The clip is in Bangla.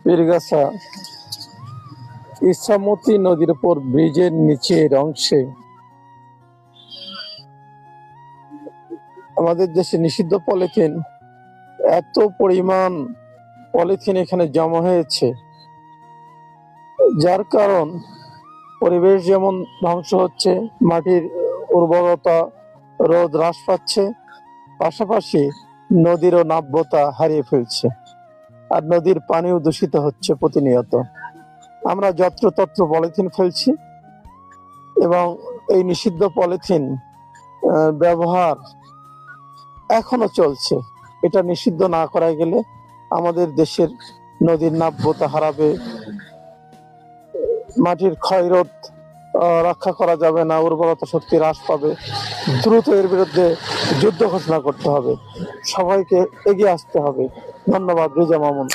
পীরগাছা ইছামতি নদীর উপর ব্রিজের নিচের অংশে আমাদের দেশে নিষিদ্ধ পলিথিন, এত পরিমাণ পলিথিন এখানে জমা হয়েছে, যার কারণ পরিবেশ যেমন ধ্বংস হচ্ছে, মাটির উর্বরতা রোধ হ্রাস পাচ্ছে, পাশাপাশি নদীরও নাব্যতা হারিয়ে ফেলছে, আর নদীর পানিও দূষিত হচ্ছে প্রতিনিয়ত। আমরা যত্রতত্র পলিথিন ফেলছি এবং এই নিষিদ্ধ পলিথিন ব্যবহার এখনো চলছে। এটা নিষিদ্ধ না করা গেলে আমাদের দেশের নদীর নাব্যতা হারাবে, মাটির ক্ষয়রোধ রক্ষা করা যাবে না, উর্বরতা শক্তি হ্রাস পাবে। দ্রুত এর বিরুদ্ধে যুদ্ধ ঘোষণা করতে হবে, সবাইকে এগিয়ে আসতে হবে। ধন্যবাদ রেজা মামুন।